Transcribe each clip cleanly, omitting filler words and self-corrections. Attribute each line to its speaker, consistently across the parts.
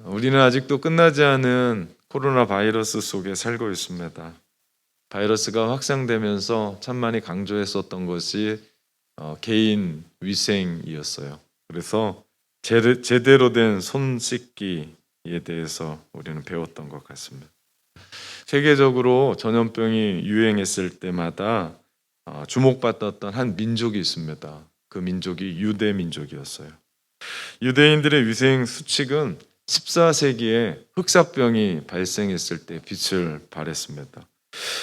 Speaker 1: 우리는 아직도 끝나지 않은 코로나 바이러스 속에 살고 있습니다. 바이러스가 확산되면서 참 많이 강조했었던 것이 개인 위생이었어요. 그래서 제대로 된 손 씻기에 대해서 우리는 배웠던 것 같습니다. 세계적으로 전염병이 유행했을 때마다 주목받았던 한 민족이 있습니다. 그 민족이 유대 민족이었어요. 유대인들의 위생 수칙은 14세기에 흑사병이 발생했을 때 빛을 발했습니다.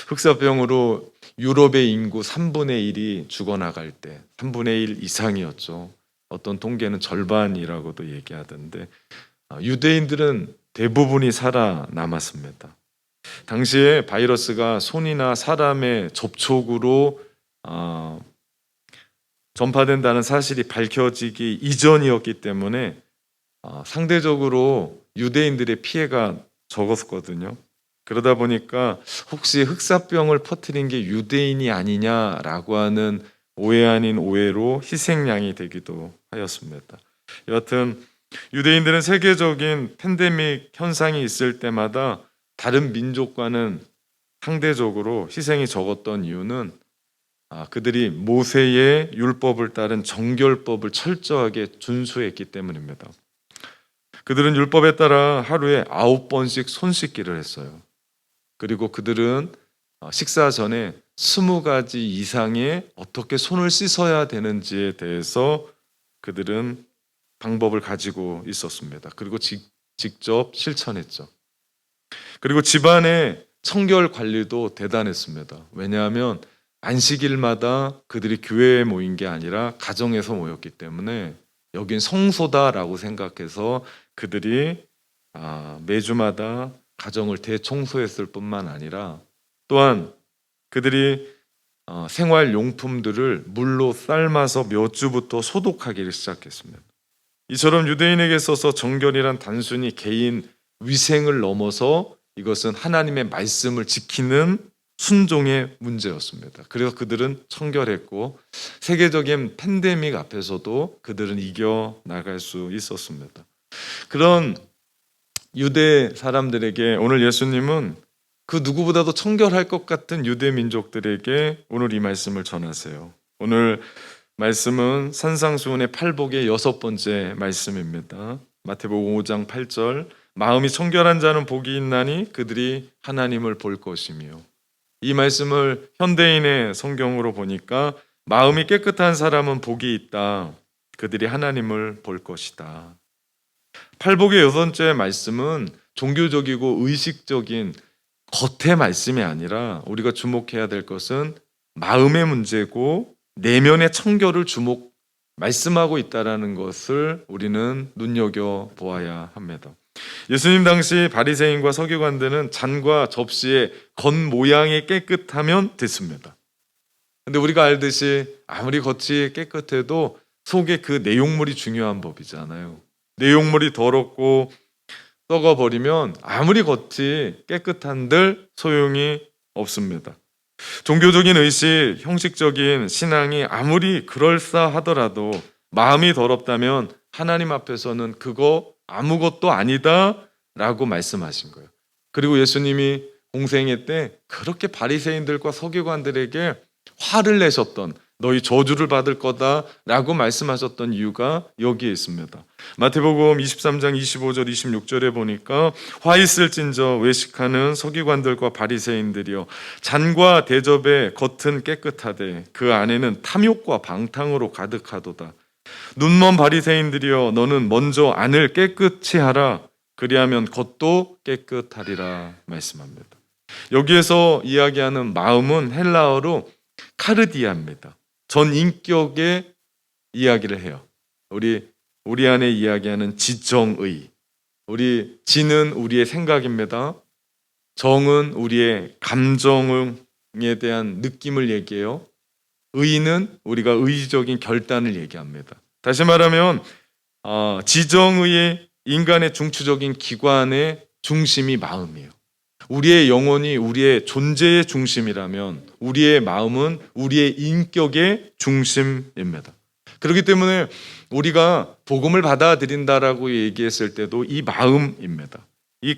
Speaker 1: 흑사병으로 유럽의 인구 3분의 1이 죽어나갈 때 3분의 1 이상이었죠. 어떤 통계는 절반이라고도 얘기하던데 유대인들은 대부분이 살아남았습니다. 당시에 바이러스가 손이나 사람의 접촉으로 전파된다는 사실이 밝혀지기 이전이었기 때문에 상대적으로 유대인들의 피해가 적었거든요. 그러다 보니까 혹시 흑사병을 퍼뜨린 게 유대인이 아니냐라고 하는 오해 아닌 오해로 희생양이 되기도 하였습니다. 여하튼 유대인들은 세계적인 팬데믹 현상이 있을 때마다 다른 민족과는 상대적으로 희생이 적었던 이유는 그들이 모세의 율법을 따른 정결법을 철저하게 준수했기 때문입니다. 그들은 율법에 따라 하루에 9번씩 손 씻기를 했어요. 그리고 그들은 식사 전에 20가지 이상의 어떻게 손을 씻어야 되는지에 대해서 그들은 방법을 가지고 있었습니다. 그리고 직접 실천했죠. 그리고 집안의 청결 관리도 대단했습니다. 왜냐하면 안식일마다 그들이 교회에 모인 게 아니라 가정에서 모였기 때문에 여긴 성소다라고 생각해서 그들이 매주마다 가정을 대청소했을 뿐만 아니라 또한 그들이 생활용품들을 물로 삶아서 몇 주부터 소독하기를 시작했습니다. 이처럼 유대인에게 있어서 정결이란 단순히 개인 위생을 넘어서 이것은 하나님의 말씀을 지키는 순종의 문제였습니다. 그래서 그들은 청결했고 세계적인 팬데믹 앞에서도 그들은 이겨나갈 수 있었습니다. 그런 유대 사람들에게 오늘 예수님은 그 누구보다도 청결할 것 같은 유대 민족들에게 오늘 이 말씀을 전하세요. 오늘 말씀은 산상수훈의 팔복의 6번째 말씀입니다. 마태복음 5장 8절 마음이 청결한 자는 복이 있나니 그들이 하나님을 볼 것이며 이 말씀을 현대인의 성경으로 보니까 마음이 깨끗한 사람은 복이 있다. 그들이 하나님을 볼 것이다. 팔복의 6번째 말씀은 종교적이고 의식적인 겉의 말씀이 아니라 우리가 주목해야 될 것은 마음의 문제고 내면의 청결을 말씀하고 있다는 것을 우리는 눈여겨보아야 합니다. 예수님 당시 바리새인과 서기관들은 잔과 접시의 겉모양이 깨끗하면 됐습니다. 근데 우리가 알듯이 아무리 겉이 깨끗해도 속에 그 내용물이 중요한 법이잖아요. 내용물이 더럽고 썩어버리면 아무리 겉이 깨끗한들 소용이 없습니다. 종교적인 의식, 형식적인 신앙이 아무리 그럴싸하더라도 마음이 더럽다면 하나님 앞에서는 그거 아무것도 아니다 라고 말씀하신 거예요. 그리고 예수님이 공생애 때 그렇게 바리새인들과 서기관들에게 화를 내셨던 너희 저주를 받을 거다 라고 말씀하셨던 이유가 여기에 있습니다. 마태복음 23장 25절 26절에 보니까 화 있을진저 외식하는 서기관들과 바리새인들이여 잔과 대접의 겉은 깨끗하되 그 안에는 탐욕과 방탕으로 가득하도다. 눈먼 바리새인들이여 너는 먼저 안을 깨끗이 하라 그리하면 겉도 깨끗하리라 말씀합니다. 여기에서 이야기하는 마음은 헬라어로 카르디아입니다. 전 인격의 이야기를 해요. 우리 안에 이야기하는 지정의. 지는 우리의 생각입니다. 정은 우리의 감정에 대한 느낌을 얘기해요. 의는 우리가 의지적인 결단을 얘기합니다. 다시 말하면 지정의의 인간의 중추적인 기관의 중심이 마음이에요. 우리의 영혼이 우리의 존재의 중심이라면 우리의 마음은 우리의 인격의 중심입니다. 그렇기 때문에 우리가 복음을 받아들인다라고 얘기했을 때도 이 마음입니다. 이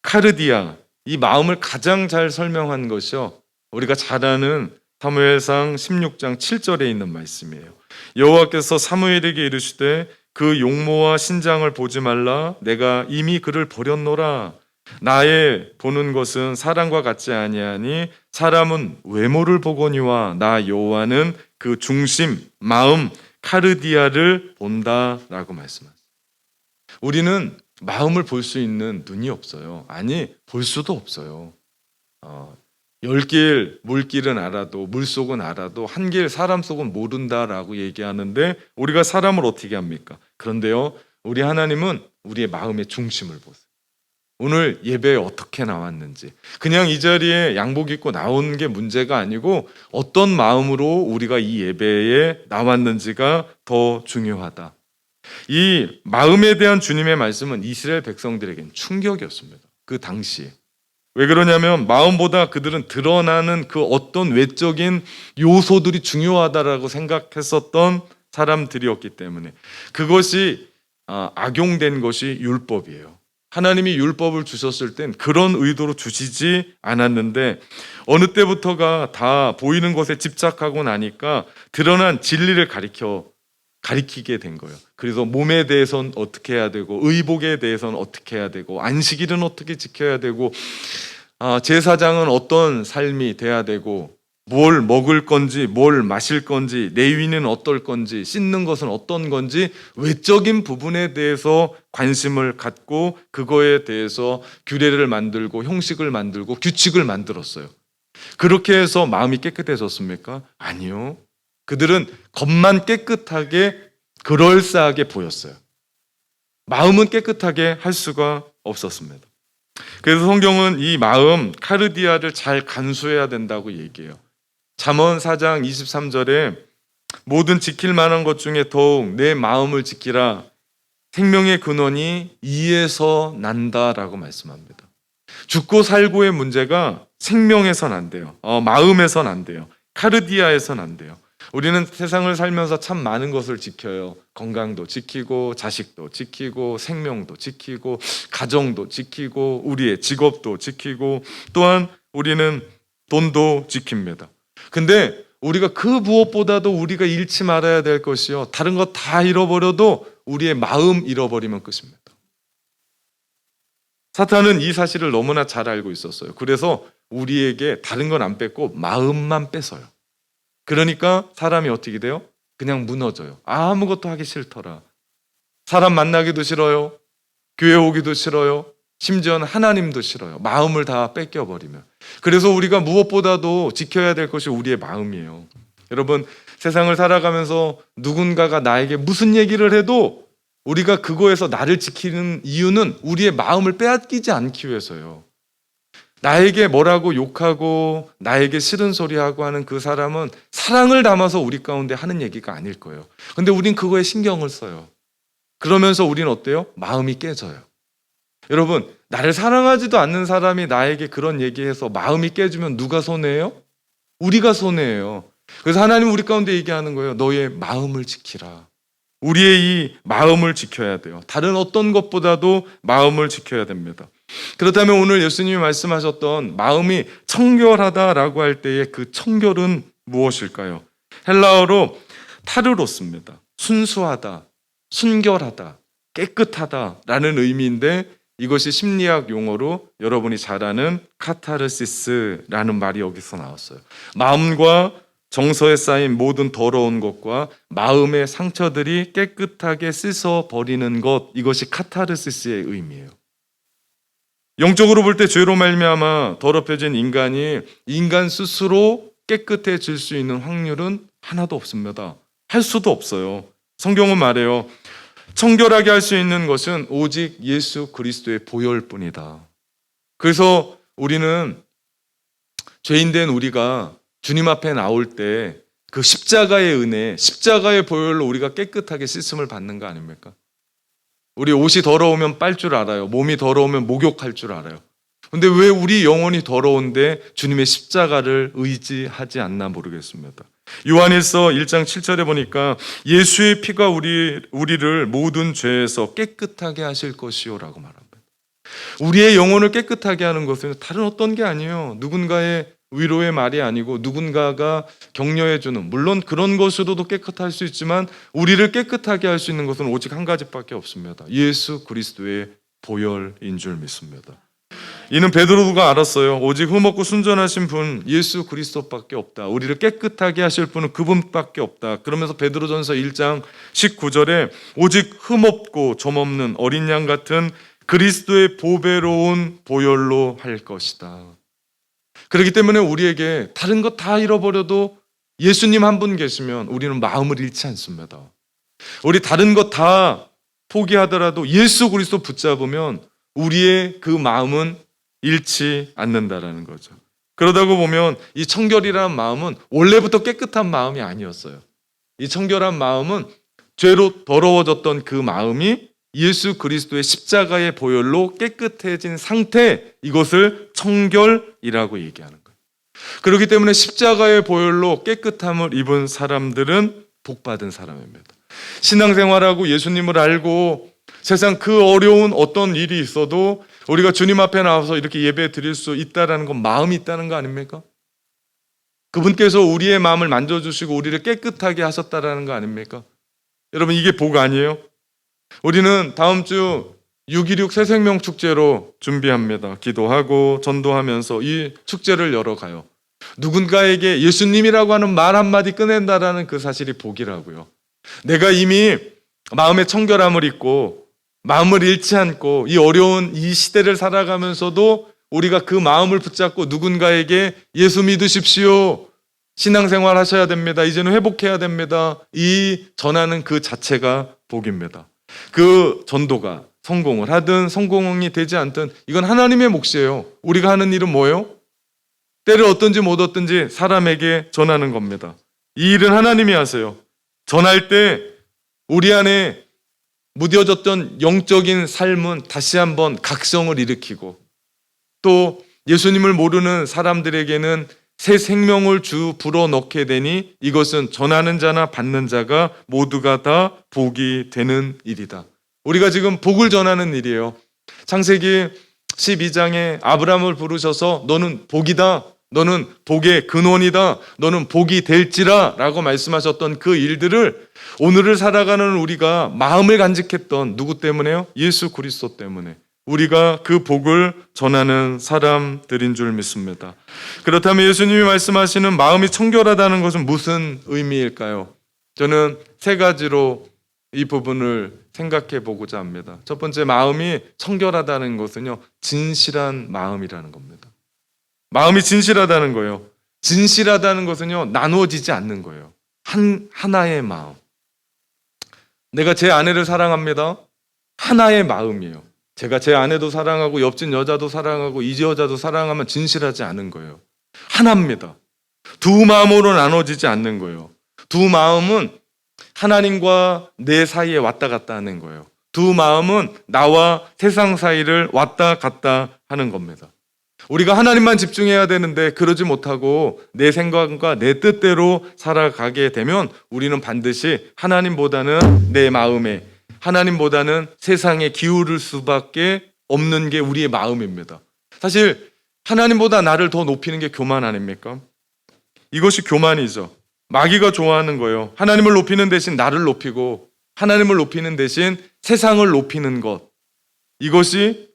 Speaker 1: 카르디아, 이 마음을 가장 잘 설명한 것이요, 우리가 잘 아는 사무엘상 16장 7절에 있는 말씀이에요. 여호와께서 사무엘에게 이르시되 그 용모와 신장을 보지 말라. 내가 이미 그를 버렸노라. 나의 보는 것은 사람과 같지 아니하니 사람은 외모를 보거니와 나 여호와는 그 중심, 마음, 카르디아를 본다라고 말씀하셨어요. 우리는 마음을 볼 수 있는 눈이 없어요. 아니, 볼 수도 없어요. 열길 물길은 알아도 물속은 알아도 한길 사람 속은 모른다라고 얘기하는데 우리가 사람을 어떻게 합니까? 그런데요, 우리 하나님은 우리의 마음의 중심을 보세요. 오늘 예배에 어떻게 나왔는지, 그냥 이 자리에 양복 입고 나온 게 문제가 아니고 어떤 마음으로 우리가 이 예배에 나왔는지가 더 중요하다. 이 마음에 대한 주님의 말씀은 이스라엘 백성들에겐 충격이었습니다. 그 당시에. 왜 그러냐면 마음보다 그들은 드러나는 그 어떤 외적인 요소들이 중요하다라고 생각했었던 사람들이었기 때문에 그것이 악용된 것이 율법이에요. 하나님이 율법을 주셨을 땐 그런 의도로 주시지 않았는데 어느 때부터가 다 보이는 것에 집착하고 나니까 드러난 진리를 가리키게 된 거예요. 그래서 몸에 대해서는 어떻게 해야 되고 의복에 대해서는 어떻게 해야 되고 안식일은 어떻게 지켜야 되고 제사장은 어떤 삶이 돼야 되고 뭘 먹을 건지 뭘 마실 건지 내위는 어떨 건지 씻는 것은 어떤 건지 외적인 부분에 대해서 관심을 갖고 그거에 대해서 규례를 만들고 형식을 만들고 규칙을 만들었어요. 그렇게 해서 마음이 깨끗해졌습니까? 아니요. 그들은 겉만 깨끗하게 그럴싸하게 보였어요. 마음은 깨끗하게 할 수가 없었습니다. 그래서 성경은 이 마음 카르디아를 잘 간수해야 된다고 얘기해요. 잠언 4장 23절에 모든 지킬 만한 것 중에 더욱 내 마음을 지키라. 생명의 근원이 이에서 난다라고 말씀합니다. 죽고 살고의 문제가 생명에선 안 돼요. 마음에선 안 돼요. 카르디아에선 안 돼요. 우리는 세상을 살면서 참 많은 것을 지켜요. 건강도 지키고 자식도 지키고 생명도 지키고 가정도 지키고 우리의 직업도 지키고 또한 우리는 돈도 지킵니다. 근데 우리가 그 무엇보다도 우리가 잃지 말아야 될 것이요, 다른 거 다 잃어버려도 우리의 마음 잃어버리면 끝입니다. 사탄은 이 사실을 너무나 잘 알고 있었어요. 그래서 우리에게 다른 건 안 뺏고 마음만 뺏어요. 그러니까 사람이 어떻게 돼요? 그냥 무너져요. 아무것도 하기 싫더라. 사람 만나기도 싫어요. 교회 오기도 싫어요. 심지어는 하나님도 싫어요. 마음을 다 뺏겨버리면. 그래서 우리가 무엇보다도 지켜야 될 것이 우리의 마음이에요. 여러분, 세상을 살아가면서 누군가가 나에게 무슨 얘기를 해도 우리가 그거에서 나를 지키는 이유는 우리의 마음을 빼앗기지 않기 위해서요. 나에게 뭐라고 욕하고 나에게 싫은 소리하고 하는 그 사람은 사랑을 담아서 우리 가운데 하는 얘기가 아닐 거예요. 근데 우린 그거에 신경을 써요. 그러면서 우리는 어때요? 마음이 깨져요. 여러분, 나를 사랑하지도 않는 사람이 나에게 그런 얘기해서 마음이 깨지면 누가 손해예요? 우리가 손해예요. 그래서 하나님 우리 가운데 얘기하는 거예요. 너의 마음을 지키라. 우리의 이 마음을 지켜야 돼요. 다른 어떤 것보다도 마음을 지켜야 됩니다. 그렇다면 오늘 예수님이 말씀하셨던 마음이 청결하다라고 할 때의 그 청결은 무엇일까요? 헬라어로 타르로스입니다. 순수하다, 순결하다, 깨끗하다라는 의미인데 이것이 심리학 용어로 여러분이 잘 아는 카타르시스라는 말이 여기서 나왔어요. 마음과 정서에 쌓인 모든 더러운 것과 마음의 상처들이 깨끗하게 씻어버리는 것, 이것이 카타르시스의 의미예요. 영적으로 볼 때 죄로 말미암아 더럽혀진 인간이 인간 스스로 깨끗해질 수 있는 확률은 하나도 없습니다. 할 수도 없어요. 성경은 말해요. 청결하게 할 수 있는 것은 오직 예수 그리스도의 보혈뿐이다. 그래서 우리는 죄인된 우리가 주님 앞에 나올 때 그 십자가의 은혜, 십자가의 보혈로 우리가 깨끗하게 씻음을 받는 거 아닙니까? 우리 옷이 더러우면 빨 줄 알아요. 몸이 더러우면 목욕할 줄 알아요. 근데 왜 우리 영혼이 더러운데 주님의 십자가를 의지하지 않나 모르겠습니다. 요한일서 1장 7절에 보니까 예수의 피가 우리를 모든 죄에서 깨끗하게 하실 것이요라고 말합니다. 우리의 영혼을 깨끗하게 하는 것은 다른 어떤 게 아니에요. 누군가의 위로의 말이 아니고 누군가가 격려해 주는, 물론 그런 것으로도 깨끗할 수 있지만 우리를 깨끗하게 할 수 있는 것은 오직 한 가지밖에 없습니다. 예수 그리스도의 보혈인 줄 믿습니다. 이는 베드로가 알았어요. 오직 흠없고 순전하신 분 예수 그리스도밖에 없다. 우리를 깨끗하게 하실 분은 그분밖에 없다. 그러면서 베드로전서 1장 19절에 오직 흠없고 점없는 어린 양 같은 그리스도의 보배로운 보혈로 할 것이다. 그렇기 때문에 우리에게 다른 것 다 잃어버려도 예수님 한 분 계시면 우리는 마음을 잃지 않습니다. 우리 다른 것 다 포기하더라도 예수 그리스도 붙잡으면 우리의 그 마음은 잃지 않는다라는 거죠. 그러다고 보면 이 청결이라는 마음은 원래부터 깨끗한 마음이 아니었어요. 이 청결한 마음은 죄로 더러워졌던 그 마음이 예수 그리스도의 십자가의 보혈로 깨끗해진 상태, 이것을 청결이라고 얘기하는 거예요. 그렇기 때문에 십자가의 보혈로 깨끗함을 입은 사람들은 복받은 사람입니다. 신앙생활하고 예수님을 알고 세상 그 어려운 어떤 일이 있어도 우리가 주님 앞에 나와서 이렇게 예배 드릴 수 있다는 건 마음이 있다는 거 아닙니까? 그분께서 우리의 마음을 만져주시고 우리를 깨끗하게 하셨다는 거 아닙니까? 여러분, 이게 복 아니에요? 우리는 다음 주 6.16 새생명 축제로 준비합니다. 기도하고 전도하면서 이 축제를 열어가요. 누군가에게 예수님이라고 하는 말 한마디 꺼낸다라는 그 사실이 복이라고요. 내가 이미 마음의 청결함을 잊고 마음을 잃지 않고 이 어려운 이 시대를 살아가면서도 우리가 그 마음을 붙잡고 누군가에게 예수 믿으십시오, 신앙생활 하셔야 됩니다, 이제는 회복해야 됩니다, 이 전하는 그 자체가 복입니다. 그 전도가 성공을 하든 성공이 되지 않든 이건 하나님의 몫이에요. 우리가 하는 일은 뭐예요? 때를 얻든지 못 얻든지 사람에게 전하는 겁니다. 이 일은 하나님이 하세요. 전할 때 우리 안에 무뎌졌던 영적인 삶은 다시 한번 각성을 일으키고, 또 예수님을 모르는 사람들에게는 새 생명을 불어넣게 되니 이것은 전하는 자나 받는 자가 모두가 다 복이 되는 일이다. 우리가 지금 복을 전하는 일이에요. 창세기 12장에 아브라함을 부르셔서 너는 복이다, 너는 복의 근원이다, 너는 복이 될지라 라고 말씀하셨던 그 일들을 오늘을 살아가는 우리가 마음을 간직했던, 누구 때문에요? 예수 그리스도 때문에 우리가 그 복을 전하는 사람들인 줄 믿습니다. 그렇다면 예수님이 말씀하시는 마음이 청결하다는 것은 무슨 의미일까요? 저는 세 가지로 이 부분을 생각해 보고자 합니다. 첫 번째, 마음이 청결하다는 것은요, 진실한 마음이라는 겁니다. 마음이 진실하다는 거예요. 진실하다는 것은요, 나누어지지 않는 거예요. 하나의 마음. 내가 제 아내를 사랑합니다. 하나의 마음이에요. 제가 제 아내도 사랑하고 옆집 여자도 사랑하고 이 여자도 사랑하면 진실하지 않은 거예요. 하나입니다. 두 마음으로 나눠지지 않는 거예요. 두 마음은 하나님과 내 사이에 왔다 갔다 하는 거예요. 두 마음은 나와 세상 사이를 왔다 갔다 하는 겁니다. 우리가 하나님만 집중해야 되는데 그러지 못하고 내 생각과 내 뜻대로 살아가게 되면 우리는 반드시 하나님보다는 내 마음에, 하나님보다는 세상에 기울을 수밖에 없는 게 우리의 마음입니다. 사실 하나님보다 나를 더 높이는 게 교만 아닙니까? 이것이 교만이죠. 마귀가 좋아하는 거예요. 하나님을 높이는 대신 나를 높이고 하나님을 높이는 대신 세상을 높이는 것, 이것이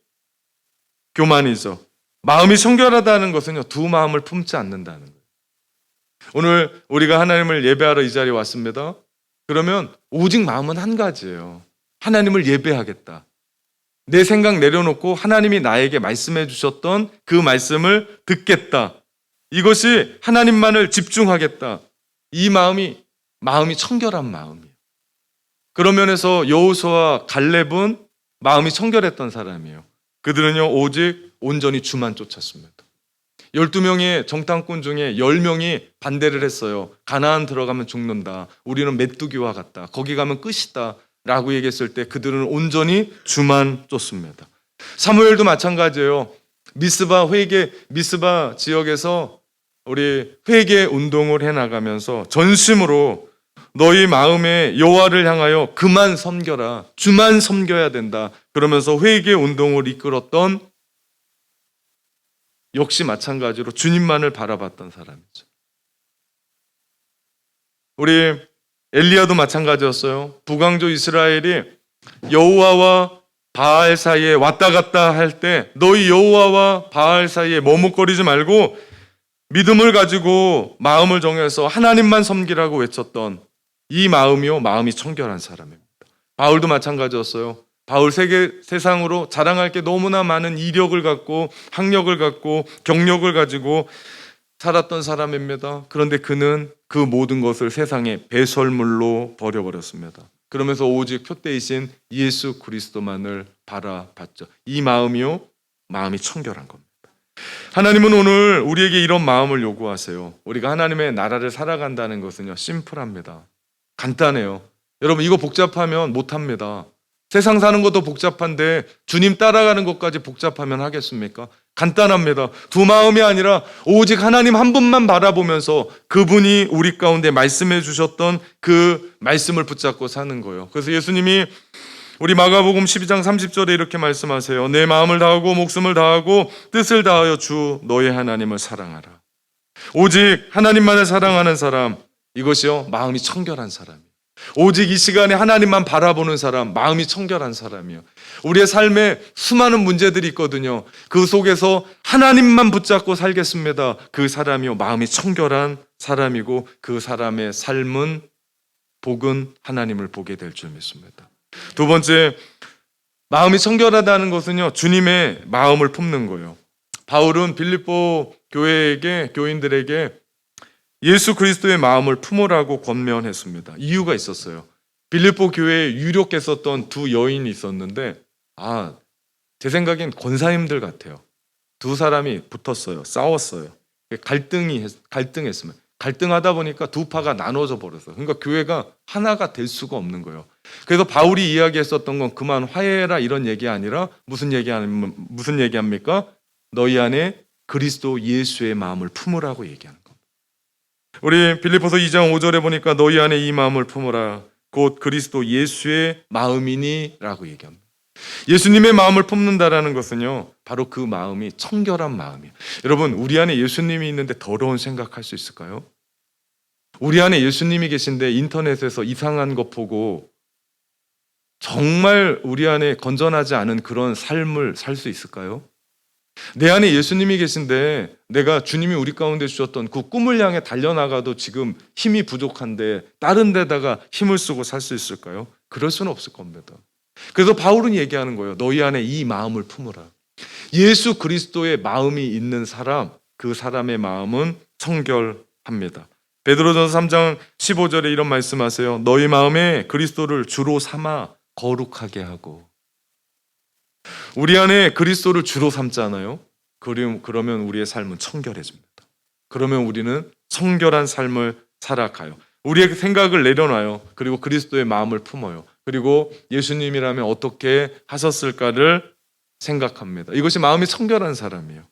Speaker 1: 교만이죠. 마음이 청결하다는 것은요, 두 마음을 품지 않는다는 거예요. 오늘 우리가 하나님을 예배하러 이 자리에 왔습니다. 그러면 오직 마음은 한 가지예요. 하나님을 예배하겠다. 내 생각 내려놓고 하나님이 나에게 말씀해 주셨던 그 말씀을 듣겠다. 이것이 하나님만을 집중하겠다. 이 마음이 청결한 마음이에요. 그런 면에서 여호수아와 갈렙은 마음이 청결했던 사람이에요. 그들은요, 오직 온전히 주만 쫓았습니다. 12명의 정탐꾼 중에 10명이 반대를 했어요. 가나안 들어가면 죽는다. 우리는 메뚜기와 같다. 거기 가면 끝이다. 라고 얘기했을 때 그들은 온전히 주만 쫓습니다. 사무엘도 마찬가지예요. 미스바 지역에서 우리 회개 운동을 해나가면서 전심으로 너희 마음에 여호와를 향하여 그만 섬겨라, 주만 섬겨야 된다, 그러면서 회개 운동을 이끌었던, 역시 마찬가지로 주님만을 바라봤던 사람이죠. 우리 엘리야도 마찬가지였어요. 북왕조 이스라엘이 여호와와 바알 사이에 왔다 갔다 할 때 너희 여호와와 바알 사이에 머뭇거리지 말고 믿음을 가지고 마음을 정해서 하나님만 섬기라고 외쳤던 이 마음이요, 마음이 청결한 사람입니다. 바울도 마찬가지였어요. 바울 세상으로 자랑할 게 너무나 많은 이력을 갖고 학력을 갖고 경력을 가지고 살았던 사람입니다. 그런데 그는 그 모든 것을 세상에 배설물로 버려버렸습니다. 그러면서 오직 표대이신 예수 그리스도만을 바라봤죠. 이 마음이요, 마음이 청결한 겁니다. 하나님은 오늘 우리에게 이런 마음을 요구하세요. 우리가 하나님의 나라를 살아간다는 것은요, 심플합니다. 간단해요. 여러분, 이거 복잡하면 못합니다. 세상 사는 것도 복잡한데 주님 따라가는 것까지 복잡하면 하겠습니까? 간단합니다. 두 마음이 아니라 오직 하나님 한 분만 바라보면서 그분이 우리 가운데 말씀해 주셨던 그 말씀을 붙잡고 사는 거예요. 그래서 예수님이 우리 마가복음 12장 30절에 이렇게 말씀하세요. 내 마음을 다하고 목숨을 다하고 뜻을 다하여 주 너의 하나님을 사랑하라. 오직 하나님만을 사랑하는 사람, 이것이요, 마음이 청결한 사람이에요. 오직 이 시간에 하나님만 바라보는 사람, 마음이 청결한 사람이요. 우리의 삶에 수많은 문제들이 있거든요. 그 속에서 하나님만 붙잡고 살겠습니다. 그 사람이요, 마음이 청결한 사람이고 그 사람의 삶은, 복은 하나님을 보게 될 줄 믿습니다. 두 번째, 마음이 청결하다는 것은요, 주님의 마음을 품는 거예요. 바울은 빌립보 교인들에게 예수 그리스도의 마음을 품으라고 권면했습니다. 이유가 있었어요. 빌립보 교회에 유력했었던 두 여인이 있었는데, 제 생각엔 권사님들 같아요. 두 사람이 붙었어요. 싸웠어요. 갈등했으면. 갈등하다 보니까 두 파가 나눠져 버렸어요. 그러니까 교회가 하나가 될 수가 없는 거예요. 그래서 바울이 이야기했었던 건 그만 화해해라 이런 얘기 아니라 무슨 얘기합니까? 너희 안에 그리스도 예수의 마음을 품으라고 얘기하는 겁니다. 우리 빌립보서 2장 5절에 보니까 너희 안에 이 마음을 품으라 곧 그리스도 예수의 마음이니 라고 얘기합니다. 예수님의 마음을 품는다라는 것은요, 바로 그 마음이 청결한 마음이에요. 여러분, 우리 안에 예수님이 있는데 더러운 생각할 수 있을까요? 우리 안에 예수님이 계신데 인터넷에서 이상한 거 보고 정말 우리 안에 건전하지 않은 그런 삶을 살 수 있을까요? 내 안에 예수님이 계신데 내가 주님이 우리 가운데 주셨던 그 꿈을 향해 달려나가도 지금 힘이 부족한데 다른 데다가 힘을 쓰고 살 수 있을까요? 그럴 수는 없을 겁니다. 그래서 바울은 얘기하는 거예요. 너희 안에 이 마음을 품으라. 예수 그리스도의 마음이 있는 사람, 그 사람의 마음은 청결합니다. 베드로전서 3장 15절에 이런 말씀하세요. 너희 마음에 그리스도를 주로 삼아 거룩하게 하고. 우리 안에 그리스도를 주로 삼잖아요. 그러면 우리의 삶은 청결해집니다. 그러면 우리는 청결한 삶을 살아가요. 우리의 생각을 내려놔요. 그리고 그리스도의 마음을 품어요. 그리고 예수님이라면 어떻게 하셨을까를 생각합니다. 이것이 마음이 청결한 사람이에요.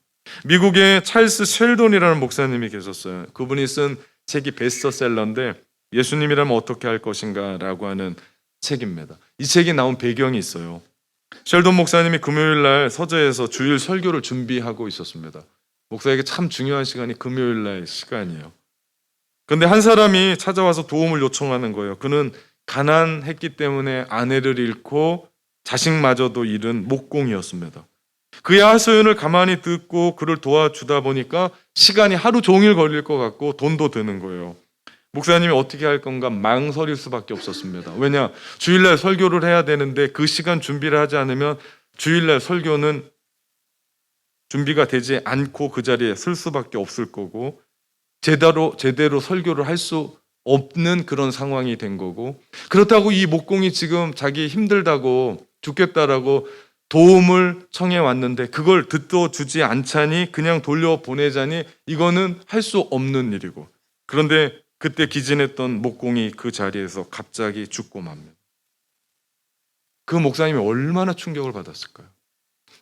Speaker 1: 미국에 찰스 쉘돈이라는 목사님이 계셨어요. 그분이 쓴 책이 베스트셀러인데 예수님이라면 어떻게 할 것인가 라고 하는 책입니다. 이 책이 나온 배경이 있어요. 쉘돈 목사님이 금요일 날 서재에서 주일 설교를 준비하고 있었습니다. 목사에게 참 중요한 시간이 금요일 날 시간이에요. 그런데 한 사람이 찾아와서 도움을 요청하는 거예요. 그는 가난했기 때문에 아내를 잃고 자식마저도 잃은 목공이었습니다. 그의 하소연을 가만히 듣고 그를 도와주다 보니까 시간이 하루 종일 걸릴 것 같고 돈도 드는 거예요. 목사님이 어떻게 할 건가 망설일 수밖에 없었습니다. 왜냐? 주일날 설교를 해야 되는데 그 시간 준비를 하지 않으면 주일날 설교는 준비가 되지 않고 그 자리에 쓸 수밖에 없을 거고 제대로 설교를 할 수 없는 그런 상황이 된 거고, 그렇다고 이 목공이 지금 자기 힘들다고 죽겠다라고 도움을 청해 왔는데 그걸 듣도 주지 않자니 그냥 돌려보내자니 이거는 할 수 없는 일이고, 그런데 그때 기진했던 목공이 그 자리에서 갑자기 죽고 맙니다. 그 목사님이 얼마나 충격을 받았을까요?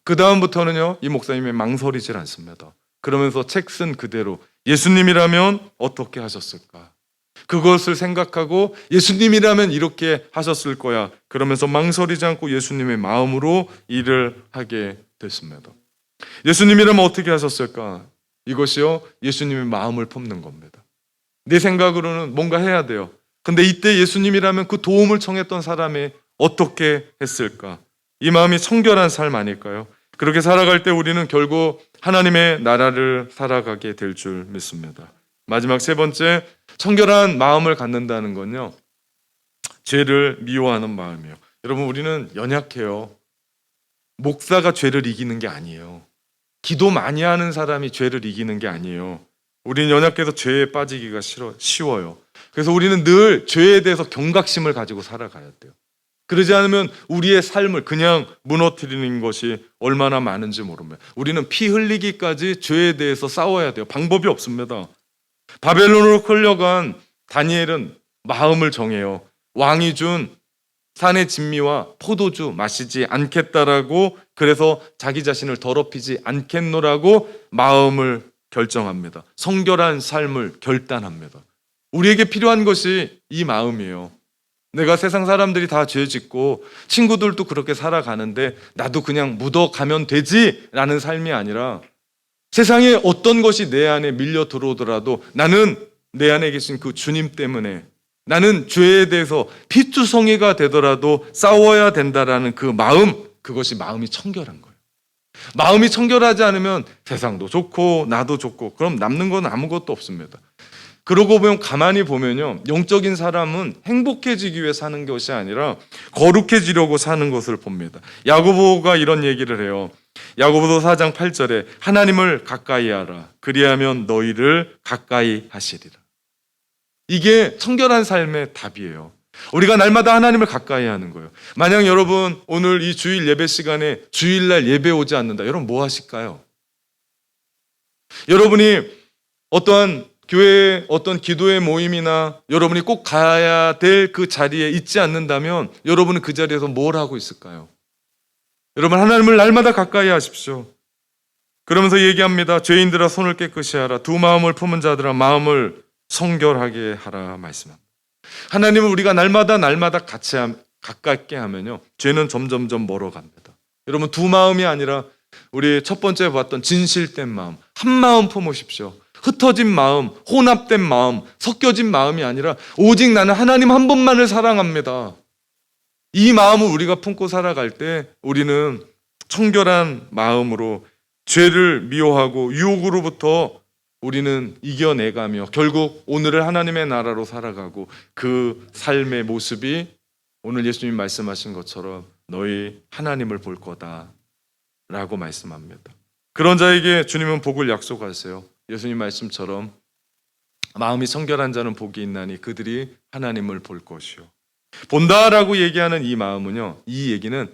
Speaker 1: 그 다음부터는요, 이 목사님이 망설이질 않습니다. 그러면서 책 쓴 그대로 예수님이라면 어떻게 하셨을까? 그것을 생각하고 예수님이라면 이렇게 하셨을 거야. 그러면서 망설이지 않고 예수님의 마음으로 일을 하게 됐습니다. 예수님이라면 어떻게 하셨을까? 이것이요, 예수님의 마음을 품는 겁니다. 내 생각으로는 뭔가 해야 돼요. 근데 이때 예수님이라면 그 도움을 청했던 사람이 어떻게 했을까? 이 마음이 청결한 삶 아닐까요? 그렇게 살아갈 때 우리는 결국 하나님의 나라를 살아가게 될 줄 믿습니다. 마지막 세 번째, 청결한 마음을 갖는다는 건요, 죄를 미워하는 마음이에요. 여러분, 우리는 연약해요. 목사가 죄를 이기는 게 아니에요. 기도 많이 하는 사람이 죄를 이기는 게 아니에요. 우리는 연약해서 죄에 빠지기가 쉬워요. 그래서 우리는 늘 죄에 대해서 경각심을 가지고 살아가야 돼요. 그러지 않으면 우리의 삶을 그냥 무너뜨리는 것이 얼마나 많은지 모릅니다. 우리는 피 흘리기까지 죄에 대해서 싸워야 돼요. 방법이 없습니다. 바벨론으로 끌려간 다니엘은 마음을 정해요. 왕이 준 산의 진미와 포도주 마시지 않겠다라고, 그래서 자기 자신을 더럽히지 않겠노라고 마음을 결정합니다. 성결한 삶을 결단합니다. 우리에게 필요한 것이 이 마음이에요. 내가 세상 사람들이 다 죄 짓고 친구들도 그렇게 살아가는데 나도 그냥 묻어가면 되지라는 삶이 아니라, 세상에 어떤 것이 내 안에 밀려 들어오더라도 나는 내 안에 계신 그 주님 때문에, 나는 죄에 대해서 피투성이가 되더라도 싸워야 된다라는 그 마음, 그것이 마음이 청결한 거예요. 마음이 청결하지 않으면 세상도 좋고 나도 좋고 그럼 남는 건 아무것도 없습니다. 그러고 보면, 가만히 보면요, 영적인 사람은 행복해지기 위해 사는 것이 아니라 거룩해지려고 사는 것을 봅니다. 야고보가 이런 얘기를 해요. 야고보서 4장 8절에 하나님을 가까이 하라, 그리하면 너희를 가까이 하시리라. 이게 청결한 삶의 답이에요. 우리가 날마다 하나님을 가까이 하는 거예요. 만약 여러분 오늘 이 주일 예배 시간에 주일날 예배 오지 않는다, 여러분 뭐 하실까요? 여러분이 어떠한 교회의 어떤 기도의 모임이나 여러분이 꼭 가야 될 그 자리에 있지 않는다면 여러분은 그 자리에서 뭘 하고 있을까요? 여러분, 하나님을 날마다 가까이 하십시오. 그러면서 얘기합니다. 죄인들아 손을 깨끗이 하라, 두 마음을 품은 자들아 마음을 성결하게 하라 말씀합니다. 하나님을 우리가 날마다 같이 가깝게 하면요, 죄는 점점점 멀어갑니다. 여러분, 두 마음이 아니라 우리 첫 번째 봤던 진실된 마음, 한 마음 품으십시오. 흩어진 마음, 혼합된 마음, 섞여진 마음이 아니라 오직 나는 하나님 한 분만을 사랑합니다. 이 마음을 우리가 품고 살아갈 때 우리는 청결한 마음으로 죄를 미워하고 유혹으로부터 우리는 이겨내가며 결국 오늘을 하나님의 나라로 살아가고, 그 삶의 모습이 오늘 예수님 말씀하신 것처럼 너희 하나님을 볼 거다 라고 말씀합니다. 그런 자에게 주님은 복을 약속하세요. 예수님 말씀처럼 마음이 청결한 자는 복이 있나니 그들이 하나님을 볼 것이요. 본다라고 얘기하는 이 마음은요, 이 얘기는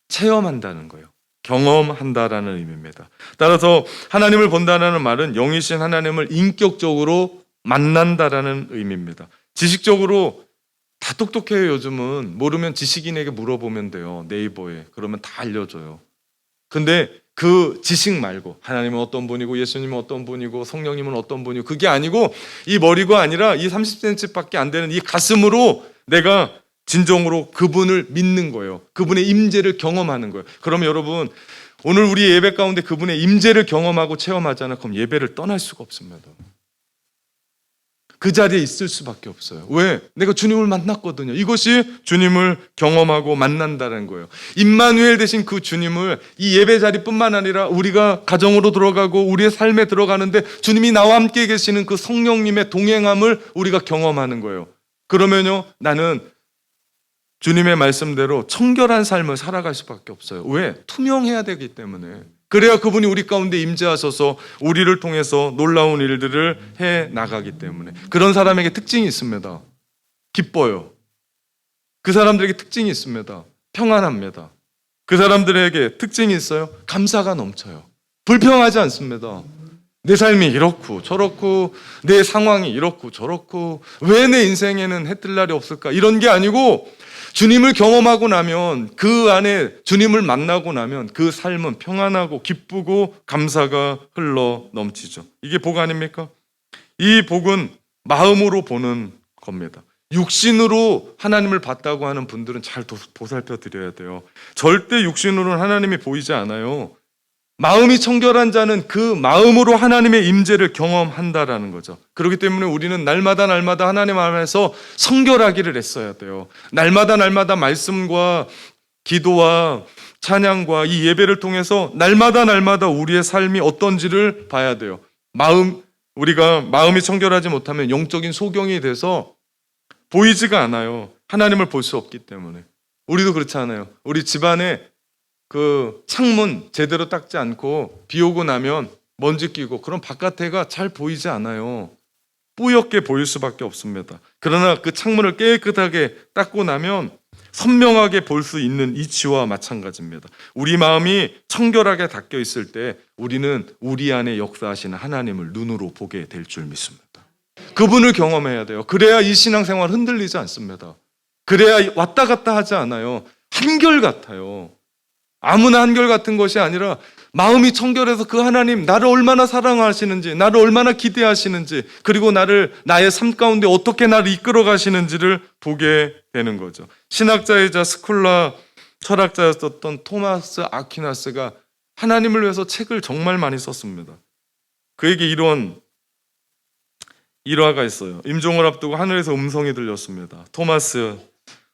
Speaker 1: 체험한다는 거예요. 경험한다라는 의미입니다. 따라서 하나님을 본다라는 말은 영이신 하나님을 인격적으로 만난다라는 의미입니다. 지식적으로 다 똑똑해요. 요즘은 모르면 지식인에게 물어보면 돼요. 네이버에. 그러면 다 알려줘요. 근데 그 지식 말고 하나님은 어떤 분이고 예수님은 어떤 분이고 성령님은 어떤 분이고, 그게 아니고 이 머리가 아니라 이 30cm밖에 안 되는 이 가슴으로 내가 진정으로 그분을 믿는 거예요. 그분의 임재를 경험하는 거예요. 그러면 여러분, 오늘 우리 예배 가운데 그분의 임재를 경험하고 체험하잖아요. 그럼 예배를 떠날 수가 없습니다. 그 자리에 있을 수밖에 없어요. 왜? 내가 주님을 만났거든요. 이것이 주님을 경험하고 만난다는 거예요. 임마누엘 되신 그 주님을 이 예배 자리뿐만 아니라 우리가 가정으로 들어가고 우리의 삶에 들어가는데 주님이 나와 함께 계시는 그 성령님의 동행함을 우리가 경험하는 거예요. 그러면요, 나는 주님의 말씀대로 청결한 삶을 살아갈 수밖에 없어요. 왜? 투명해야 되기 때문에. 그래야 그분이 우리 가운데 임재하셔서 우리를 통해서 놀라운 일들을 해 나가기 때문에. 그런 사람에게 특징이 있습니다. 기뻐요. 그 사람들에게 특징이 있습니다. 평안합니다. 그 사람들에게 특징이 있어요. 감사가 넘쳐요. 불평하지 않습니다. 내 삶이 이렇고 저렇고 내 상황이 이렇고 저렇고 왜 내 인생에는 해뜰 날이 없을까, 이런 게 아니고 주님을 경험하고 나면, 그 안에 주님을 만나고 나면 그 삶은 평안하고 기쁘고 감사가 흘러 넘치죠. 이게 복 아닙니까? 이 복은 마음으로 보는 겁니다. 육신으로 하나님을 봤다고 하는 분들은 잘 보살펴 드려야 돼요. 절대 육신으로는 하나님이 보이지 않아요. 마음이 청결한 자는 그 마음으로 하나님의 임재를 경험한다라는 거죠. 그렇기 때문에 우리는 날마다 하나님 안에서 성결하기를 애써야 돼요. 날마다 말씀과 기도와 찬양과 이 예배를 통해서 날마다 우리의 삶이 어떤지를 봐야 돼요. 우리가 마음이 청결하지 못하면 영적인 소경이 돼서 보이지가 않아요. 하나님을 볼 수 없기 때문에. 우리도 그렇지 않아요. 우리 집안에 그 창문 제대로 닦지 않고 비 오고 나면 먼지 끼고 그럼 바깥에가 잘 보이지 않아요. 뿌옇게 보일 수밖에 없습니다. 그러나 그 창문을 깨끗하게 닦고 나면 선명하게 볼 수 있는 이치와 마찬가지입니다. 우리 마음이 청결하게 닦여 있을 때 우리는 우리 안에 역사하시는 하나님을 눈으로 보게 될 줄 믿습니다. 그분을 경험해야 돼요. 그래야 이 신앙생활 흔들리지 않습니다. 그래야 왔다 갔다 하지 않아요. 한결같아요. 아무나 한결같은 것이 아니라 마음이 청결해서 그 하나님 나를 얼마나 사랑하시는지, 나를 얼마나 기대하시는지, 그리고 나의 삶 가운데 어떻게 나를 이끌어 가시는지를 보게 되는 거죠. 신학자이자 스콜라 철학자였었던 토마스 아퀴나스가 하나님을 위해서 책을 정말 많이 썼습니다. 그에게 이런 일화가 있어요. 임종을 앞두고 하늘에서 음성이 들렸습니다. 토마스,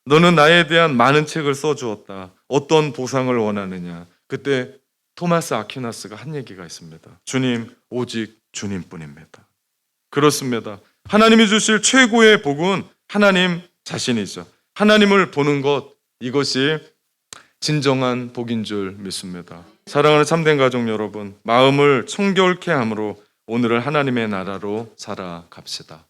Speaker 1: 너는 나에 대한 많은 책을 써주었다. 어떤 보상을 원하느냐? 그때 토마스 아퀴나스가 한 얘기가 있습니다. 주님, 오직 주님뿐입니다. 그렇습니다. 하나님이 주실 최고의 복은 하나님 자신이죠. 하나님을 보는 것, 이것이 진정한 복인 줄 믿습니다. 사랑하는 참된 가족 여러분, 마음을 청결케 함으로 오늘을 하나님의 나라로 살아갑시다.